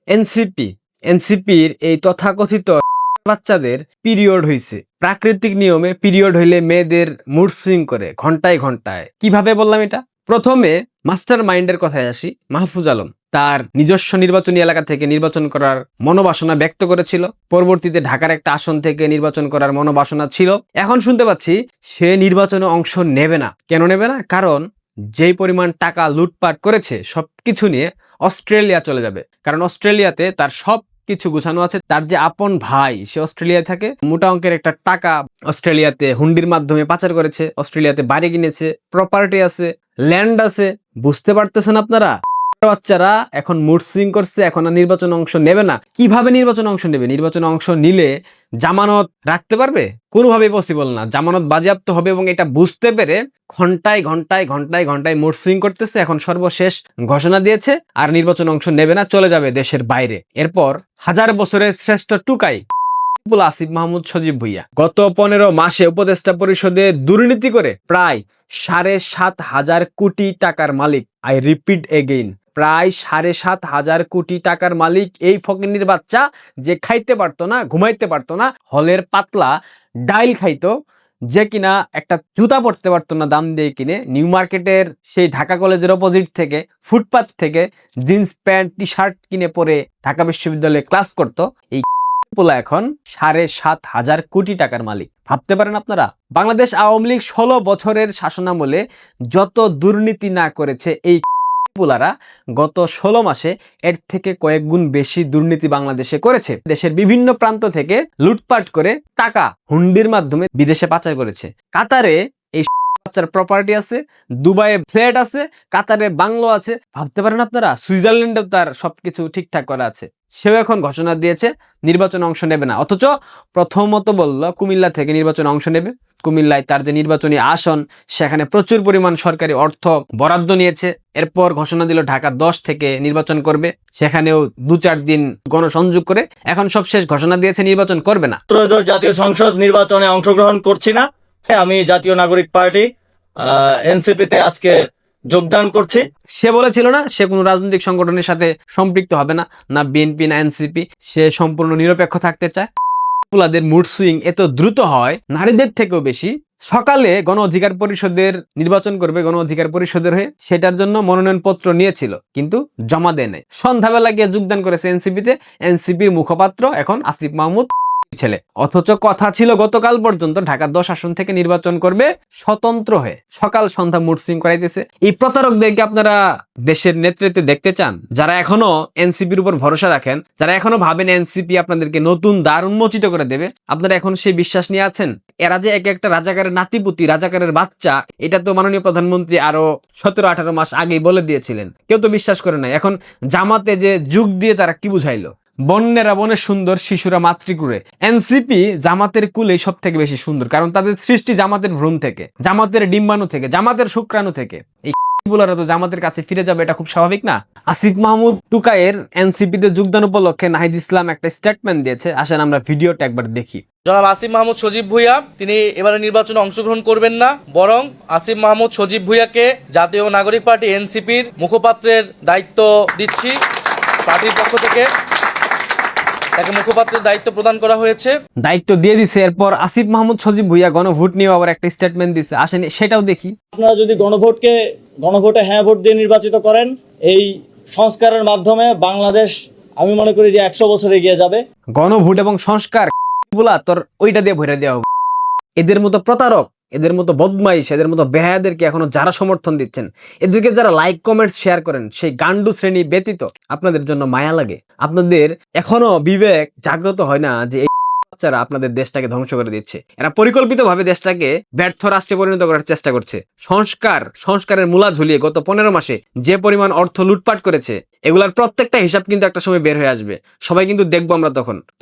এনসিপির এই তথাকথিত বাচ্চাদের পিরিয়ড হইছে। প্রাকৃতিক নিয়মে পিরিয়ড হইলে মেয়েদের মুড সুইং করে ঘন্টায় ঘন্টায়। কিভাবে বললাম এটা? প্রথমে মাস্টার মাইন্ডের কথায় আসি। মাহফুজ আলম তার নিজস্ব নির্বাচনী এলাকা থেকে নির্বাচন করার মনোবাসনা ব্যক্ত করেছিল। পরবর্তীতে ঢাকার একটা আসন থেকে নির্বাচন করার মনোবাসনা ছিল। এখন শুনতে পাচ্ছি সে নির্বাচনে অংশ নেবে না। কেন নেবে না? কারণ যেই পরিমাণ টাকা লুটপাট করেছে সবকিছু নিয়ে অস্ট্রেলিয়া চলে যাবে। কারণ অস্ট্রেলিয়াতে তার সব কিছু গুছানো আছে। তার যে আপন ভাই সে অস্ট্রেলিয়ায় থাকে, মোটা অঙ্কের একটা টাকা অস্ট্রেলিয়াতে হুন্ডির মাধ্যমে পাচার করেছে। অস্ট্রেলিয়াতে বাড়ি কিনেছে, প্রপার্টি আছে, ল্যান্ড আছে। বুঝতে পারতেছেন আপনারা? বাচ্চারা এখন মুড সুইং করছে, এখন আর নির্বাচনে অংশ নেবে না। কিভাবে নির্বাচনে অংশ নেবে? নির্বাচনে অংশ নিলে জামানত রাখতে পারবে? কোনোভাবেই পসিবল না। জামানত বাজেয়াপ্ত হবে এবং এটা বুঝতে পেরে ঘন্টায় ঘন্টায় ঘন্টায় ঘন্টায় মুড সুইং করতেছে। এখন সর্বশেষ ঘোষণা দিয়েছে আর নির্বাচনে অংশ নেবে না, চলে যাবে দেশের বাইরে। এরপর হাজার বছরের শ্রেষ্ঠ টুকাই আসিফ মাহমুদ সজীব ভুইয়া গত 15 মাসে উপদেষ্টা পরিষদে দুর্নীতি করে প্রায় 7,500 কোটি টাকার মালিক। আই রিপিট এগেইন, প্রায় 7,500 কোটি টাকার মালিক এই ফকিন্নির বাচ্চা, যে খাইতে পারতো না, ঘুমাইতে পারতো না, হলের পাতলা ডাইল খাইতো, যে কিনা একটা জুতা পরতে পারতো না দাম দিয়ে কিনে, নিউ মার্কেটের সেই ঢাকা কলেজের অপোজিট থেকে ফুটপাথ থেকে জিন্স প্যান্ট টি শার্ট কিনে পরে ঢাকা বিশ্ববিদ্যালয়ে ক্লাস করতো। এই পোলা এখন 7,500 কোটি টাকার মালিক। ভাবতে পারেন আপনারা? বাংলাদেশ আওয়ামী লীগ 16 বছরের শাসনামলে যত দুর্নীতি না করেছে এই পোলারা গত 16 মাসে এর থেকে কয়েক গুণ বেশি দুর্নীতি বাংলাদেশে করেছে। দেশের বিভিন্ন প্রান্ত থেকে লুটপাট করে টাকা হুন্ডির মাধ্যমে বিদেশে পাচার করেছে। কাতারে এই বাচ্চার প্রপার্টি আছে, দুবাইয়ে ফ্ল্যাট আছে, কাতারে বাংলো আছে। ভাবতে পারেন আপনারা? সুইজারল্যান্ডেও তার সবকিছু ঠিকঠাক করা আছে। সেও এখন ঘোষণা দিয়েছে নির্বাচনে অংশ নেবে না। অথচ প্রথমত বলল কুমিল্লা থেকে নির্বাচনে অংশ নেবে। কুমিল্লায় তার যে নির্বাচনী আসন, সেখানে প্রচুর পরিমাণ সরকারি অর্থ বরাদ্দ নিয়েছে। এরপর ঘোষণা দিল ঢাকা 10 থেকে নির্বাচন করবে, সেখানেও 2-4 দিন গণসংযোগ করে এখন সব শেষ ঘোষণা দিয়েছে নির্বাচন করবে না। ত্রয়োদশ জাতীয় সংসদ নির্বাচনে অংশগ্রহণ করছি না। আমি জাতীয় নাগরিক পার্টি এনসিপিতে আজকে যোগদান করছি। সে বলেছিল না সে কোনো রাজনৈতিক সংগঠনের সাথে সম্পৃক্ত হবে না, না বিএনপি না এনসিপি, সে সম্পূর্ণ নিরপেক্ষ থাকতে চায়। পোলাদের মুড সুইং এত দ্রুত হয় নারীদের থেকেও বেশি। সকালে গণ অধিকার পরিষদের নির্বাচন করবে, গণ অধিকার পরিষদের হয়ে, সেটার জন্য মনোনয়ন পত্র নিয়েছিল কিন্তু জমা দেয় নাই। সন্ধ্যাবেলা গিয়ে যোগদান করেছে এনসিপিতে। এনসিপির মুখপাত্র এখন আসিফ মাহমুদ ছেলে। অথচ কথা ছিল গতকাল পর্যন্ত ঢাকা 10 আসন থেকে নির্বাচন করবে স্বতন্ত্র হয়ে। সকাল সন্ধ্যা মুড সুইং করাইতেছে। এই প্রতারকদেরকে আপনারা দেশের নেতৃত্বে দেখতে চান? যারা এখনো এনসিপির উপর ভরসা রাখেন, যারা এখনো ভাবেন এনসিপি আপনাদেরকে নতুন দ্বার উন্মোচিত করে দেবে, আপনারা এখন সেই বিশ্বাস নিয়ে আছেন? এরা যে এক একটা রাজাকারের নাতিপুতি, রাজাকারের বাচ্চা, এটা তো মাননীয় প্রধানমন্ত্রী আরো 17-18 মাস আগেই বলে দিয়েছিলেন। কেউ তো বিশ্বাস করে নাই। এখন জামাতে যে যুগ দিয়ে তারা কি বুঝাইলো? বন্যেরা বনে সুন্দর, শিশুরা মাতৃকুলে। এনসিপি জামাতের কুলে সব থেকে বেশি সুন্দর, কারণ তাদের সৃষ্টি জামাতের ভ্রূণ থেকে, জামাতের ডিম্বাণু থেকে, জামাতের শুক্রাণু থেকে। এই বুলারা তো জামাতের কাছে ফিরে যাবে, এটা খুব স্বাভাবিক না? আসিফ মাহমুদ টুকাইয়ের এনসিপিতে যোগদান উপলক্ষে নাহিদ ইসলাম একটা স্টেটমেন্ট দিয়েছে। আসেন আমরা ভিডিওটা একবার দেখি। জনাব আসিফ মাহমুদ সজীব ভুইয়া তিনি এবারে নির্বাচনে অংশগ্রহণ করবেন না, বরং আসিফ মাহমুদ সজীব ভুইয়াকে জাতীয় নাগরিক পার্টি এনসিপির মুখপাত্রের দায়িত্ব দিচ্ছি। পার্টির পক্ষ থেকে তাকে মুখপাত্রের দায়িত্ব প্রদান করা হয়েছে, দায়িত্ব দিয়ে দিছে। এরপর আসিফ মাহমুদ সজীব ভুইয়া গণভোট নিয়ে আবার একটা স্টেটমেন্ট দিচ্ছে। আসেন সেটাও দেখি। আপনারা যদি গণভোটে হ্যাঁ ভোট দিয়ে নির্বাচিত করেন, এই সংস্কারের মাধ্যমে বাংলাদেশ আমি মনে করি যে 100 বছর এগিয়ে যাবে। গণভোট এবং সংস্কার বলা তোর ওইটা দিয়ে ভরে দেওয়া হবে। এদের মতো প্রতারক, এদের মতো বদমাইশ, এদের মতো বেহায়াদেরকে এখনো যারা সমর্থন দিচ্ছেন, এদেরকে যারা লাইক কমেন্টস শেয়ার করেন, সেই গান্ডু শ্রেণী ব্যতীত আপনাদের জন্য মায়া লাগে। আপনাদের এখনো বিবেক জাগ্রত হয় না যে বাচ্চারা আপনাদের দেশটাকে ধ্বংস করে দিচ্ছে। এরা পরিকল্পিতভাবে দেশটাকে ব্যর্থ রাষ্ট্রে পরিণত করার চেষ্টা করছে। সংস্কারের মূলা ঝুলিয়ে গত 15 মাসে যে পরিমাণ অর্থ লুটপাট করেছে, এগুলার প্রত্যেকটা হিসাব কিন্তু একটা সময় বের হয়ে আসবে। সবাই কিন্তু দেখবো আমরা।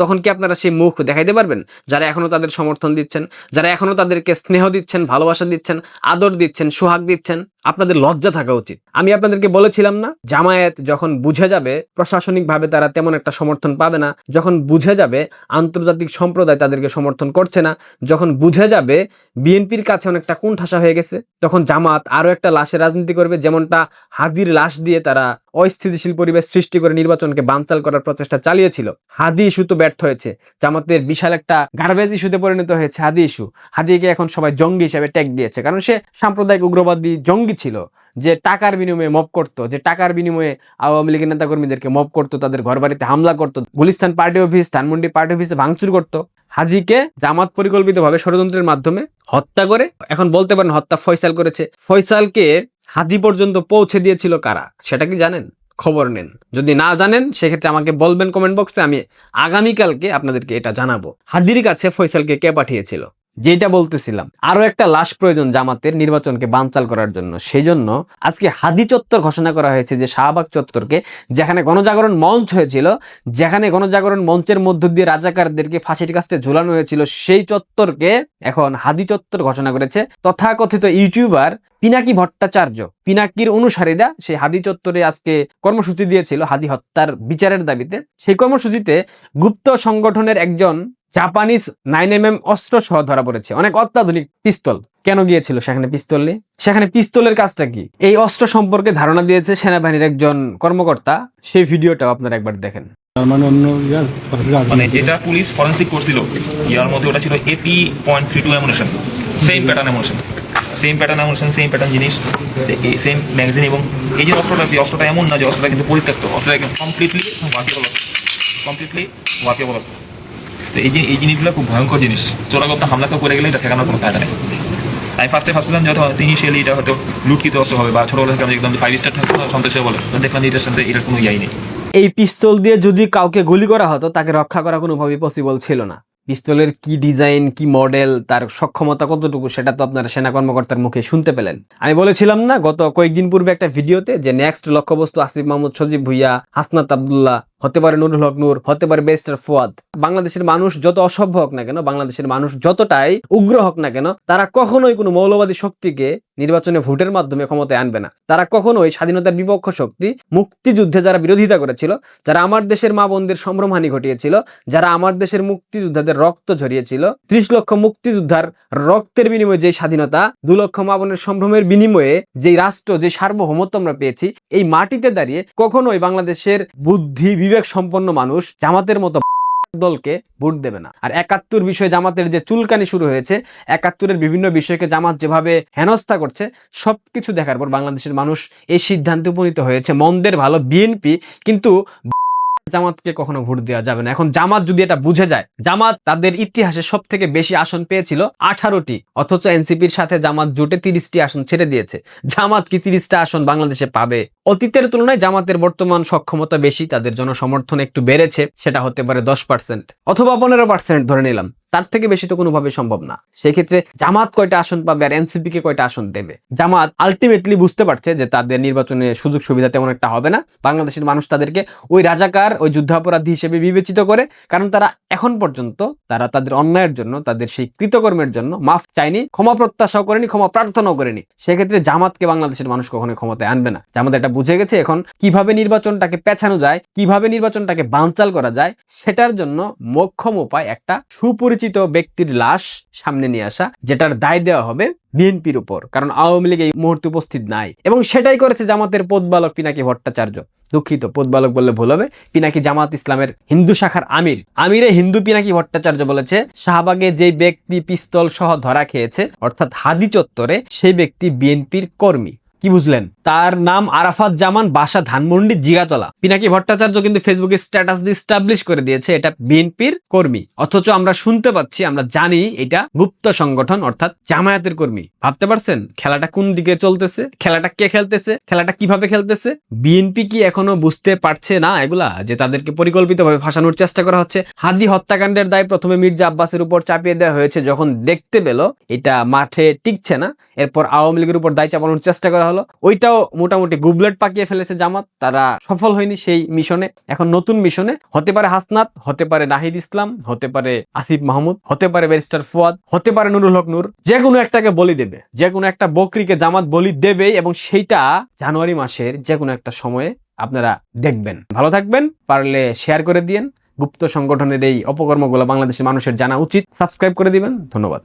তখন কি আপনারা সেই মুখ দেখাইতে পারবেন? যারা এখনো তাদের সমর্থন দিচ্ছেন, যারা এখনো তাদেরকে স্নেহ দিচ্ছেন, ভালোবাসা দিচ্ছেন, আদর দিচ্ছেন, সোহাগ দিচ্ছেন, আপনাদের লজ্জা থাকা উচিত। আমি আপনাদেরকে বলেছিলাম না, জামায়াত যখন বুঝে যাবে প্রশাসনিকভাবে তারা তেমন একটা সমর্থন পাবে না, যখন বুঝে যাবে আন্তর্জাতিক সম্প্রদায় তাদেরকে সমর্থন করছে না, যখন বুঝে যাবে বিএনপির কাছে অনেকটা কোণঠাসা হয়ে গেছে, তখন জামাত আরো একটা লাশের রাজনীতি করবে। যেমনটা হাদির লাশ দিয়ে তারা অস্থিতিশীল পরিবেশ সৃষ্টি করে নির্বাচনকে বানচাল করার প্রচেষ্টা চালিয়েছিল। হাদি ইস্যু তো ব্যর্থ হয়েছে, জামাতের বিশাল একটা গার্বেজ ইস্যুতে পরিণত হয়েছে হাদি ইস্যু। হাদিকে এখন সবাই জঙ্গি হিসেবে ট্যাগ দিয়েছে, কারণ সে সাম্প্রদায়িক উগ্রবাদী জঙ্গি ছিল, যে টাকার বিনিময়ে মব করতো, যে টাকার বিনিময়ে আওয়ামী লীগের নেতাকর্মীদেরকে মব করতো, তাদের ঘর বাড়িতে হামলা করতো, Gulistan party office, Dhanmondi party অফিসে ভাঙচুর করতো। হাদিকে জামাত পরিকল্পিতভাবে ষড়যন্ত্রের মাধ্যমে হত্যা করে, এখন বলতে পারেন হত্যা ফয়সাল করেছে। ফয়সালকে হাদি পর্যন্ত পৌঁছে দিয়েছিল কারা, সেটা কি জানেন? খবর নেন। যদি না জানেন সেক্ষেত্রে আমাকে বলবেন কমেন্ট বক্সে, আমি আগামীকালকে আপনাদেরকে এটা জানাবো হাদির কাছে ফয়সালকে কে পাঠিয়েছিল। যেটা বলতেছিলাম, আরো একটা লাশ প্রয়োজন জামাতের নির্বাচনকে বানচাল করার জন্য। সেই জন্য আজকে হাদি চত্বর ঘোষণা করা হয়েছে, যে শাহবাগ চত্বরকে, যেখানে গণজাগরণ মঞ্চ হয়েছিল, যেখানে গণজাগরণ মঞ্চের মধ্য দিয়ে রাজাকারদেরকে ফাঁসির কাস্টে ঝুলানো হয়েছিল, সেই চত্বরকে এখন হাদি চত্বর ঘোষণা করেছে তথাকথিত ইউটিউবার পিনাকি ভট্টাচার্য। পিনাকির অনুসারীরা সেই হাদি চত্বরে আজকে কর্মসূচি দিয়েছিল হাদি হত্যার বিচারের দাবিতে। সেই কর্মসূচিতে গুপ্ত সংগঠনের একজন জাপানিজ 9mm অস্ত্র সহ ধরা পড়েছে, অনেক অত্যাধুনিক পিস্তল। কেন গিয়েছিল সেখানে পিস্তল নিয়ে? সেখানে পিস্তলের কাজটা কি? এই অস্ত্র সম্পর্কে ধারণা দিয়েছে সেনাবাহিনীর একজন কর্মকর্তা। সেই ভিডিওটাও আপনারা একবার দেখেন। মানে যেটা পুলিশ ফরেন্সিক করছিল ইয়ার মধ্যে, ওটা ছিল AP.32 ammunition, same pattern ammunition, same pattern জিনিস, সেম ম্যাগাজিন। এবং এই যে অস্ত্রটা আছে, অস্ত্রটা এমন না যে অস্ত্রটা কিন্তু পরিত্যক্ত, অস্ত্রটা কমপ্লিটলি ওয়াকিয়েবল অস্ত্র। তো এই জিনিসগুলো খুব ভয়ঙ্কর জিনিস। চোরাগত হামলা করে গেলে এটা ঠেকানোর কোনো কায়দা নেই। আমি ফার্স্টে ভাবছিলাম যে হয়তো ইনিশিয়ালি এটা হয়তো লুটকিত অস্ত্র হবে, বা ছোটবেলা থেকে আমি একদম 5 স্টার থাকতো সন্তোষ বলে, দেখলাম যে এটার সাথে এটার কোনো ইয়াই নেই। এই পিস্তল দিয়ে যদি কাউকে গুলি করা হতো, তাকে রক্ষা করা কোনোভাবেই পসিবল ছিল না। পিস্তলের কি ডিজাইন, কি মডেল, তার সক্ষমতা কতটুকু, সেটা তো আপনারা সেনা কর্মকর্তার মুখে শুনতে পেলেন। আমি বলেছিলাম না গত কয়েকদিন পূর্বে একটা ভিডিওতে, যে নেক্সট লক্ষ্যবস্তু আসিফ মাহমুদ, সজীব ভুইয়া, হাসনাত আব্দুল্লাহ, হতে পারে নুরুল হক নূর, হতে পারে ব্যারিস্টার ফুয়াদ। বাংলাদেশের মানুষ যত অসভ্য হোক না কেন, বাংলাদেশের মানুষ যতটাই উগ্র হোক না কেন, তারা কখনোই কোনো মৌলবাদী শক্তিকে নির্বাচনে ভোটের মাধ্যমে ক্ষমতায় আনবে না। তারা কখনোই স্বাধীনতার বিপক্ষ শক্তি, মুক্তিযুদ্ধে যারা বিরোধিতা করেছিল, যারা আমার দেশের মা বোনদের সম্ভ্রমহানি ঘটিয়েছিল, যারা আমার দেশের মুক্তিযোদ্ধাদের রক্ত ঝরিয়েছিল, 30 লক্ষ মুক্তিযোদ্ধার রক্তের বিনিময়ে যে স্বাধীনতা, 2 লক্ষ মা বোনের সম্ভ্রমের বিনিময়ে যে রাষ্ট্র, যে সার্বভৌমত্ব আমরা পেয়েছি, এই মাটিতে দাঁড়িয়ে কখনোই বাংলাদেশের বুদ্ধি বিবেক সম্পন্ন মানুষ জামাতের মতো দলকে ভোট দেবে না। আর 71 বিষয়ে জামাতের যে চুলকানি শুরু হয়েছে, 71-এর বিভিন্ন বিষয়কে জামাত যেভাবে হেনস্থা করছে, সবকিছু দেখার পর বাংলাদেশের মানুষ এই সিদ্ধান্তে উপনীত হয়েছে, মন্দের ভালো বিএনপি, কিন্তু জামাতকে কখনো ভোট দেওয়া যাবে না। এখন জামাত যদি এটা বুঝে যায়, জামাত তাদের ইতিহাসে সব থেকে বেশি আসন পেয়েছিল 18টি, অথচ এনসিপির সাথে জামাত জোটে 30টি আসন ছেড়ে দিয়েছে। জামাত কি 30টা আসন বাংলাদেশে পাবে? অতীতের তুলনায় জামাতের বর্তমান সক্ষমতা বেশি, তাদের জনসমর্থন একটু বেড়েছে, সেটা হতে পারে 10% অথবা 15% ধরে নিলাম, তার থেকে বেশি তো কোনোভাবে সম্ভব না। সেই ক্ষেত্রে জামাত কয়টা আসন পাবে আর এনসিপি কে কয়টা আসন দেবে? জামাত আলটিমেটলি বুঝতে পারছে যে তাদের নির্বাচনে সুযোগ সুবিধা তেমন একটা হবে না। বাংলাদেশের মানুষ তাদেরকে ওই রাজাকার, ওই যুদ্ধাপরাধী হিসেবে বিবেচিত করে, কারণ তারা এখন পর্যন্ত তারা তাদের অন্যায়ের জন্য, তাদের সেই কৃতকর্মের জন্য মাফ চায়নি, ক্ষমা প্রত্যাশাও করেনি, ক্ষমা প্রার্থনাও করেনি। সেক্ষেত্রে জামাতকে বাংলাদেশের মানুষ কখনোই ক্ষমতায় আনবে না। জামাত এটা বুঝে গেছে এখন কিভাবে নির্বাচনটাকে পেছানো যায়, কিভাবে নির্বাচনটাকে বানচাল করা যায়, সেটার জন্য মোক্ষম উপায় একটা সুপরিচিত ব্যক্তির লাশ সামনে নিয়ে আসা, যেটার দায় দেওয়া হবে বিএনপির উপর, কারণ আওয়ামী লীগ এই মুহূর্তে উপস্থিত নাই। এবং সেটাই করেছে জামাতের পদবালক পিনাকি ভট্টাচার্য। দুঃখিত, পদবালক বললে ভুল হবে। পিনাকি জামাত ইসলামের হিন্দু শাখার আমিরে হিন্দু পিনাকি ভট্টাচার্য বলেছে, শাহবাগে যে ব্যক্তি পিস্তল সহ ধরা খেয়েছে, অর্থাৎ হাদি চত্বরে, সেই ব্যক্তি বিএনপির কর্মী। কি বুঝলেন? তার নাম আরাফাত জামান, বাসা ধানমন্ডি জিগাতলা। পিনাকি ভট্টাচার্য কিন্তু ফেসবুকে স্ট্যাটাস দিয়ে এস্টাবলিশ করে দিয়েছে এটা বিএনপির কর্মী, অথচ আমরা শুনতে পাচ্ছি, আমরা জানি এটা গুপ্ত সংগঠন, অর্থাৎ জামায়াতের কর্মী। ভাবতে পারছেন খেলাটা কোন দিকে চলতেছে, খেলাটা কে খেলতেছে, খেলাটা কিভাবে খেলতেছে? বিএনপি কি এখনো বুঝতে পারছে না এগুলা, যে তাদেরকে পরিকল্পিতভাবে ফাঁসানোর চেষ্টা করা হচ্ছে? হাদি হত্যাকাণ্ডের দায় প্রথমে মির্জা আব্বাসের উপর চাপিয়ে দেওয়া হয়েছে, যখন দেখতে পেল এটা মাঠে টিকছে না, এরপর আওয়ামী লীগের উপর দায় চাপানোর চেষ্টা করা হলো। ওইটাও মোটামুটি গুবলেট পাকিয়ে ফেলেছে জামাত, তারা সফল হয়নি সেই মিশনে। এখন নতুন মিশনে হতে পারে হাসনাত, হতে পারে নাহিদ ইসলাম, হতে পারে আসিফ মাহমুদ, হতে পারে ব্যারিস্টার ফুয়াদ, হতে পারে নুরুল হক নূর। যে কোনো একটাকে বলি দেবে, যে কোনো একটা বকরিকে জামাত বলি দেবে, এবং সেইটা জানুয়ারি মাসের যে কোনো একটা সময়ে আপনারা দেখবেন। ভালো থাকবেন, পারলে শেয়ার করে দিয়েন। গুপ্ত সংগঠনের এই অপকর্মগুলো বাংলাদেশের মানুষের জানা উচিত। সাবস্ক্রাইব করে দিবেন। ধন্যবাদ।